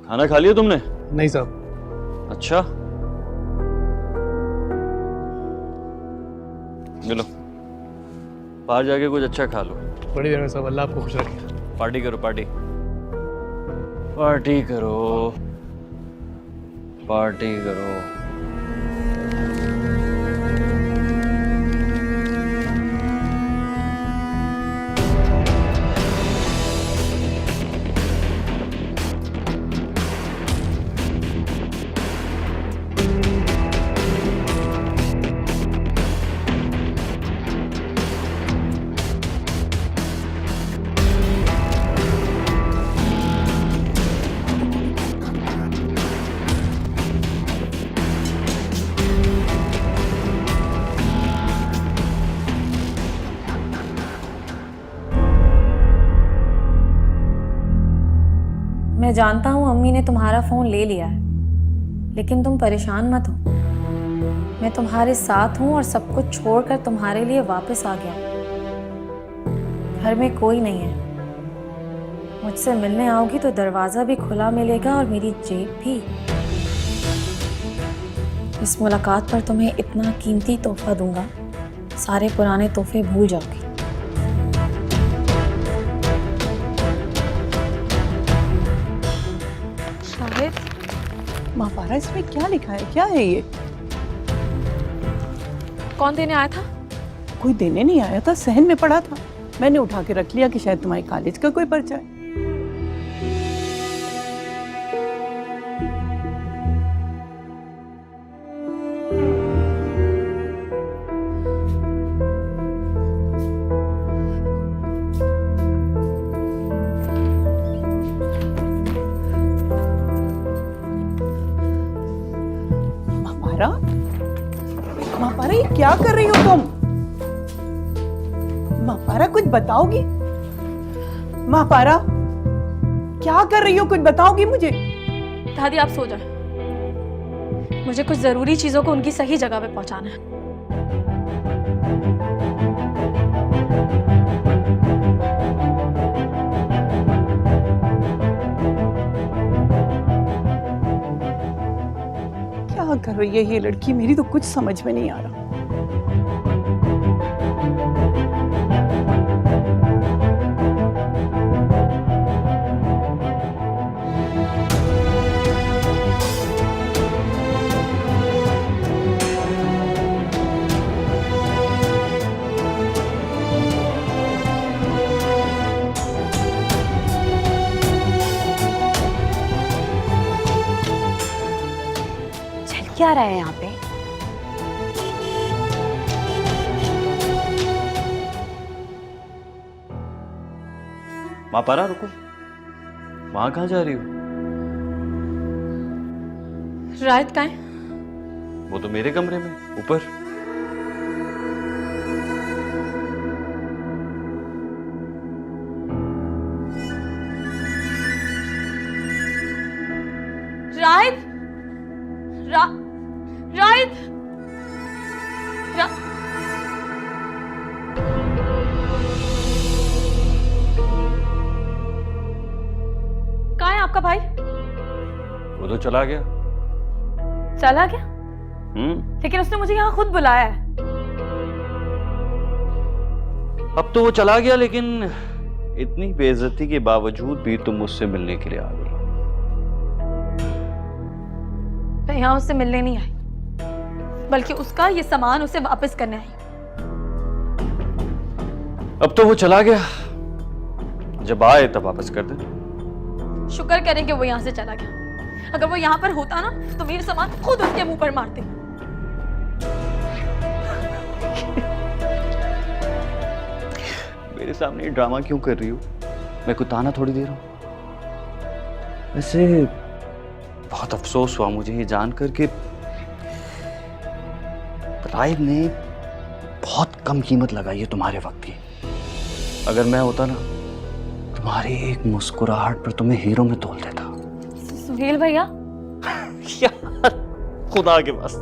खाना खा लिया तुमने? नहीं साहब। अच्छा, चलो बाहर जाके कुछ अच्छा खा लो। बड़ी देर में साहब, अल्लाह आपको खुश रखे। पार्टी करो, पार्टी पार्टी करो, पार्टी करो। मैं जानता हूँ अम्मी ने तुम्हारा फ़ोन ले लिया है, लेकिन तुम परेशान मत हो। मैं तुम्हारे साथ हूँ और सब कुछ छोड़कर तुम्हारे लिए वापस आ गया। घर में कोई नहीं है। मुझसे मिलने आओगी तो दरवाज़ा भी खुला मिलेगा और मेरी जेब भी। इस मुलाकात पर तुम्हें इतना कीमती तोहफा दूंगा, सारे पुराने तोहफे भूल जाओगी। महापारा, इसमें क्या लिखा है? क्या है ये? कौन देने आया था? कोई देने नहीं आया था, सहन में पड़ा था। मैंने उठा के रख लिया कि शायद तुम्हारे कॉलेज का कोई पर्चा है। महापारा, ये क्या कर रही हो तुम? महापारा, कुछ बताओगी? महापारा, क्या कर रही हो? कुछ बताओगी मुझे? दादी आप सो जाए, मुझे कुछ जरूरी चीजों को उनकी सही जगह पे पहुंचाना है। क्या कर रही है ये लड़की? मेरी तो कुछ समझ में नहीं आ रहा। क्या रहा है यहाँ पे? महापारा रुको, वहां कहाँ जा रही हो? रायत कहाँ है? वो तो मेरे कमरे में ऊपर। रायत, रायत, कहाँ है आपका भाई? वो तो चला गया। चला गया? लेकिन उसने मुझे यहाँ खुद बुलाया है। अब तो वो चला गया, लेकिन इतनी बेइज्जती के बावजूद भी तुम मुझसे मिलने के लिए आ गई। मैं यहाँ उससे मिलने नहीं आई, बल्कि उसका ये सामान उसे वापस करने आई। अब तो वो चला गया, जब आए तब वापस कर दे। शुक्र करें कि वो यहाँ से चला गया। अगर वो यहाँ पर होता ना तो मेरे सामान खुद उसके मुंह पर मारते। मेरे सामने ये ड्रामा क्यों कर रही हो? मैं कोई ताना थोड़ी दे रहा हूं। वैसे बहुत अफसोस हुआ मुझे ये जानकर कि राइब ने बहुत कम कीमत लगाई है तुम्हारे वक्त की। अगर मैं होता ना, तुम्हारी एक मुस्कुराहट पर तुम्हें हीरो में तोल देता। सुहेल भैया यार खुदा के पास,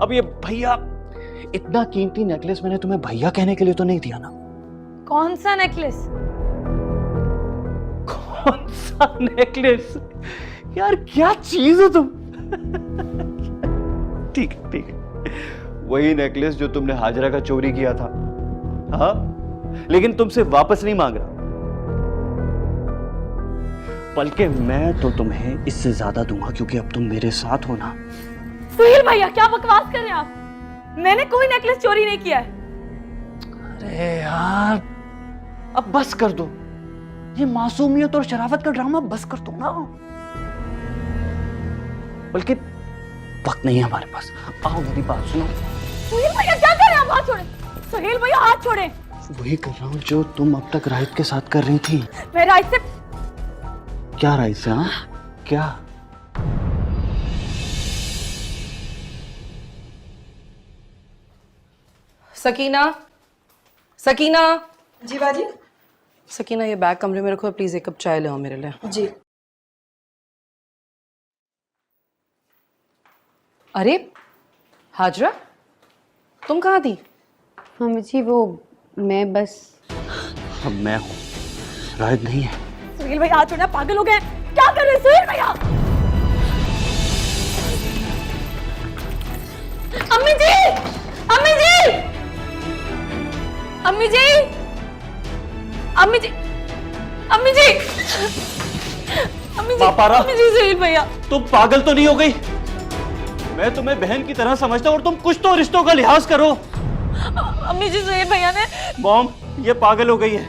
अब ये भैया, इतना कीमती नेकलेस मैंने तुम्हें भैया कहने के लिए तो नहीं दिया ना। कौन सा नेकलेस? कौन सा नेकलेस? यार क्या चीज हो तुम। ठीक है ठीक है, वही नेकलेस जो तुमने हाजरा का चोरी किया था। हाँ, लेकिन तुमसे वापस नहीं मांग रहा, बल्कि मैं तो तुम्हें इससे ज्यादा दूंगा, क्योंकि अब तुम मेरे साथ हो ना। सुहेल भैया क्या बकवास कर रहे हैं आप? मैंने कोई नेकलेस चोरी नहीं किया है। अरे यार अब बस कर दो, ये मासूमियत और शराफत का ड्रामा बस कर दो ना। बल्कि वक्त नहीं है हमारे पास, आओ मेरी बात सुनो। सुहेल भैया क्या कर रहे हैं आप? हाथ छोड़े सुहेल भैया, हाथ छोड़े। वही कर रहा हूँ जो तुम अब तक राहित के साथ कर रही थी। मैं राहित से क्या राहित से? हाँ क्या? सकीना, सकीना। जी बाजी। सकीना ये बैग कमरे में रखो, प्लीज एक कप चाय ले आओ मेरे लिए। जी। अरे हाजरा, तुम कहाँ थी? मम्मी जी वो मैं बस अब मैं हूँ, राहित नहीं है। सुहेल भैया हाथ छोड़ना, पागल हो गए क्या कर रहे हैं सुहेल भैया? अम्मी जी, अम्मी जी, अम्मी जी, अम्मी जी, अम्मी जी, अम्मी जी, अम्मी जी। सुहेल भैया तुम पागल तो नहीं हो गई? मैं तुम्हें बहन की तरह समझता हूँ और तुम कुछ तो रिश्तों का लिहाज करो। अम्मी जी, सुहेल भैया ने मॉम, ये पागल हो गई है।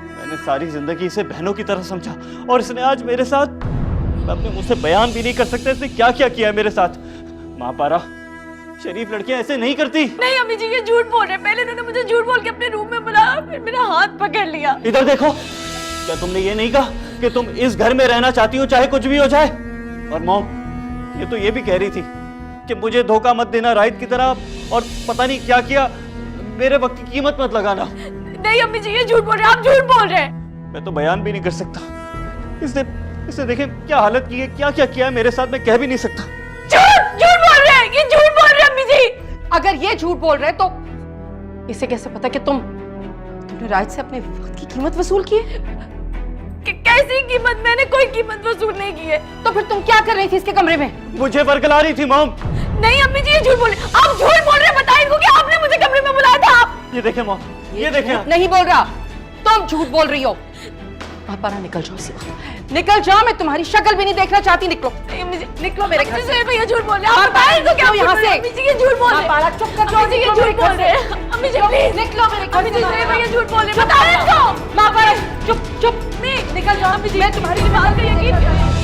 मैंने सारी जिंदगी इसे बहनों की तरह समझा और इसने आज मेरे साथ, मैं अपने मुंह से बयान भी नहीं कर सकता इसने क्या क्या किया है मेरे साथ। माँ पारा, शरीफ लड़कियां ऐसे नहीं करती। नहीं अम्मी जी, ये झूठ बोल रहे हैं। पहले इन्होंने मुझे झूठ बोल के अपने रूम में बुलाया, फिर मेरा हाथ पकड़ लिया। इधर देखो, क्या तुमने ये नहीं कहा कि तुम इस घर में रहना चाहती हो चाहे कुछ भी हो जाए? और मॉम, ये तो ये भी कह रही थी कि मुझे धोखा मत देना राहित की तरह, और पता नहीं क्या किया, मेरे वक्त की कीमत मत लगाना। नहीं अम्मी जी, ये झूठ बोल रहे हैं, आप झूठ बोल रहे हैं। मैं तो बयान भी नहीं कर सकता। इसने देखें क्या हालत की है, क्या क्या किया है मेरे साथ, मैं कह भी नहीं सकता। झूठ झूठ बोल रहे हैं, ये झूठ बोल रहे हैं अम्मी जी। अगर ये झूठ बोल रहे तो इसे कैसे पता कि तुमने राहित से अपने वक्त की कीमत वसूल की है? कैसी कीमत? मैंने कोई कीमत वसूल नहीं की है। तो फिर तुम क्या कर रही थी इसके कमरे में? मुझे बरगला रही थी मॉम। नहीं अम्मी जी, ये झूठ बोल रहे हैं। आप झूठ बोल रहे हैं, बताइए इनको कि आपने मुझे कमरे में बुलाया था। आप ये देखें मॉम, ये देखें। नहीं बोल रहा, तुम झूठ बोल रही हो। पारा निकल जाओ इसी वक्त, निकल जाओ, मैं तुम्हारी शक्ल भी नहीं देखना चाहती। निकलो अम्मी जी, निकलो मेरे घर से। भैया झूठ बोल रहे हैं, आप बताइए इनको क्या यहाँ से। अम्मी जी, ये झूठ बोल रहे हैं। पारा चुप कर जाओ, अम्मी जी, ये झूठ बोल रहे हैं। अम्मी जी प्लीज निकलो मेरे घर अम्मी जी, से। भैया झूठ बोल रहे हैं, बताइए इनको। माँ पारा चुप चुप, निकल जाओ। अम्मी जी, मैं तुम्हारी बात का यकीन कर रही हूँ।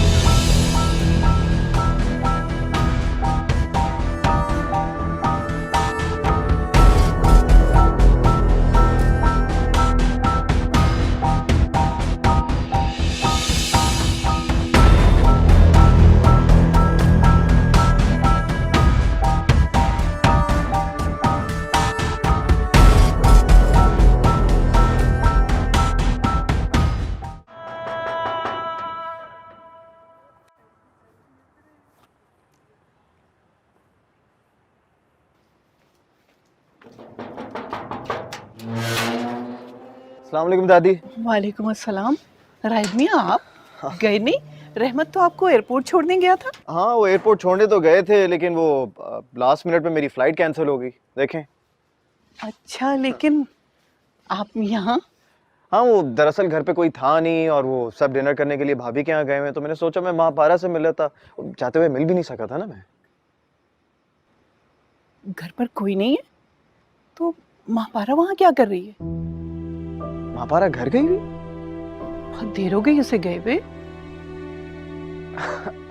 अस्सलाम वालेकुम दादी। वालेकुम अस्सलाम। राहित मियां, आप गए नहीं? रहमत तो आपको एयरपोर्ट छोड़ने गया था। हाँ, वो एयरपोर्ट छोड़ने तो गए थे, लेकिन वो लास्ट मिनट में मेरी फ्लाइट कैंसिल हो गई। देखें। अच्छा, लेकिन आप यहाँ? हाँ, वो दरअसल घर पे कोई था नहीं और वो सब डिनर करने के लिए भाभी के यहाँ गए हुए, तो मैंने सोचा मैं माँ पारा से मिल लेता। चाहते हुए मिल भी नहीं सका था ना मैं। घर पर कोई नहीं है तो माँ पारा वहाँ क्या कर रही है? माँ पारा घर गई हुई? बहुत देर हो गई उसे गए हुए।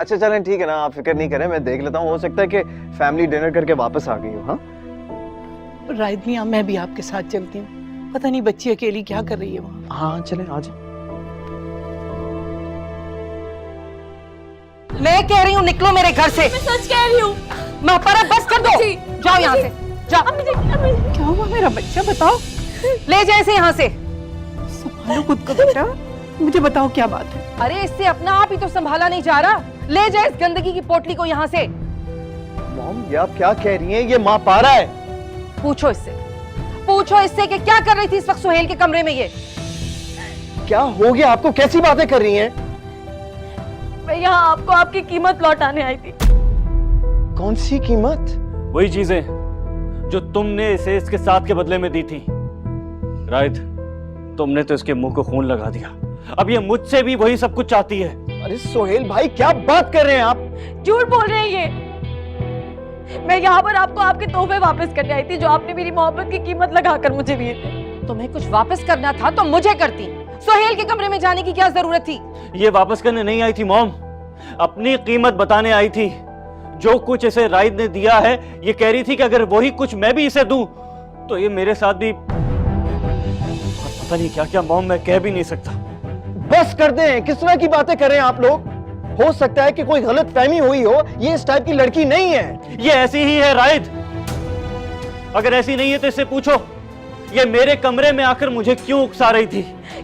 अच्छा चलें, ठीक है ना, आप फिक्र नहीं करें, मैं देख लेता हूँ। हो सकता है कि फैमिली डिनर करके वापस आ गई हो। हाँ राहित मियां, मैं भी आपके साथ चलती हूँ। पता नहीं बच्ची अकेली क्या कर रही है वहाँ। हाँ चलें, आ जाओ। मैं कह रही हूँ निकलो मेरे घर से। मैं सच कह रही हूँ। माँ पारा बस कर दो, जाओ यहाँ से, जाओ। क्या हुआ मेरा बच्चा, बताओ। ले जाए इसे यहाँ से। संभालो खुद को बेटा, मुझे बताओ क्या बात है। अरे इससे अपना आप ही तो संभाला नहीं जा रहा। ले जाए इस गंदगी की पोटली को यहाँ से। मॉम, ये आप क्या कह रही हैं? ये माँ पारा है। पूछो इससे कि क्या कर रही थी इस वक्त सुहेल के कमरे में। ये क्या हो गया आपको? कैसी बातें कर रही हैं? मैं यहाँ आपको आपकी कीमत लौटाने आई थी। कौन सी कीमत? वही चीजें जो तुमने इसे इसके साथ के बदले में दी थी। राइट, तुमने तो इसके मुंह को खून लगा दिया। अब ये मुझसे भी वही सब कुछ चाहती है। अरे सोहेल भाई, क्या बात कर रहे हैं आप? झूठ बोल रहे हैं ये। मैं यहाँ पर आपको आपके तोहफे वापस करने आई थी जो आपने मेरी मोहब्बत की कीमत लगाकर मुझे दिए थे। तुम्हें कुछ वापस करना था तो मुझे करती। सोहेल के कमरे में जाने की क्या जरूरत थी? ये वापस करने नहीं आई थी मॉम, अपनी कीमत बताने आई थी। जो कुछ इसे राइद ने दिया है, ये कह रही थी कि अगर वही कुछ मैं भी इसे दूं तो ये मेरे साथ भी पता नहीं क्या क्या मॉम, मैं कह भी नहीं सकता। बस कर दें, किस तरह की बातें कर रहे हैं आप लोग? हो सकता है कि कोई गलत फहमी हुई हो, ये इस टाइप की लड़की नहीं है। ये ऐसी ही है राइद। अगर ऐसी नहीं है तो इससे पूछो, ये मेरे कमरे में आकर मुझे क्यों उकसा रही थी।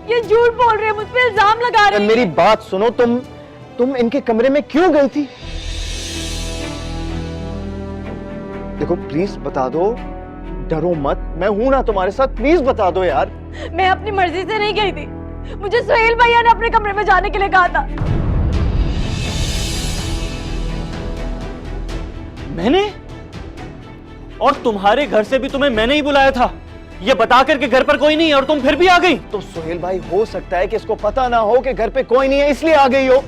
ये झूठ बोल रहे हैं, मुझ पे इल्जाम लगा रहे हैं। मेरी बात सुनो, तुम इनके कमरे में क्यों गई थी? देखो प्लीज बता दो, डरो मत, मैं हूं ना तुम्हारे साथ, प्लीज बता दो यार। मैं अपनी मर्जी से नहीं गई थी, मुझे सोहेल भैया ने अपने कमरे में जाने के लिए कहा था। मैंने? और तुम्हारे घर से भी तुम्हें मैंने ही बुलाया था, ये बता करके घर पर कोई नहीं है और तुम फिर भी आ गई। तो सोहेल भाई, हो सकता है कि इसको पता ना हो कि घर पे कोई नहीं है, इसलिए आ गई हो।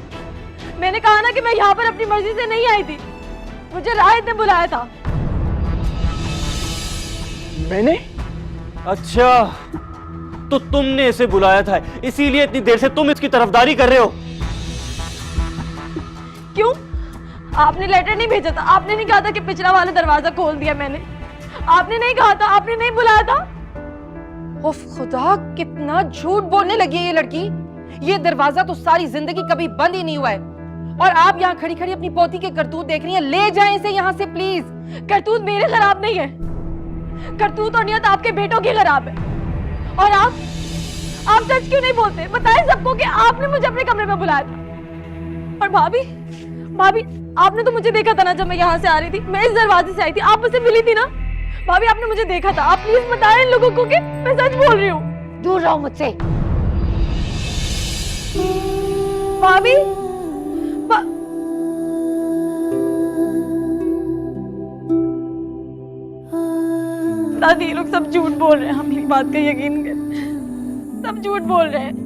मैंने कहा ना कि मैं यहाँ पर अपनी मर्जी से नहीं आई थी, मुझे राहिद ने बुलाया था। मैंने? अच्छा, तो तुमने इसे बुलाया था, इसीलिए इतनी देर से तुम इसकी तरफदारी कर रहे हो। क्यों? आपने लेटर नहीं भेजा था? आपने नहीं कहा था कि पिछला वाला दरवाजा खोल दिया मैंने? आपने नहीं कहा था? आपने नहीं बुलाया था? उफ खुदा, कितना झूठ बोलने लगी है ये लड़की। ये दरवाजा तो सारी जिंदगी कभी बंद ही नहीं हुआ है, और आप यहाँ खड़ी खड़ी अपनी पोती के करतूत देख रही हैं। ले जाएं इसे यहाँ से प्लीज। करतूत मेरे खराब नहीं है, करतूत और नियत आपके बेटों की खराब है। और आप सच क्यों नहीं बोलते? बताएं सबको कि आपने मुझे अपने कमरे में बुलाया था। और भाभी, आपने तो मुझे देखा था ना जब मैं यहाँ से आ रही थी, मैं इस दरवाजे से आई थी, आप मुझसे मिली थी ना? भाभी, आपने मुझे देखा था। आप प्लीज बताएं इन लोगों को कि मैं सच बोल रही हूँ। दूर रहो मुझसे। भाभी, दादी, ये लोग सब झूठ बोल रहे हैं। हम मेरी बात का यकीन करें, सब झूठ बोल रहे हैं।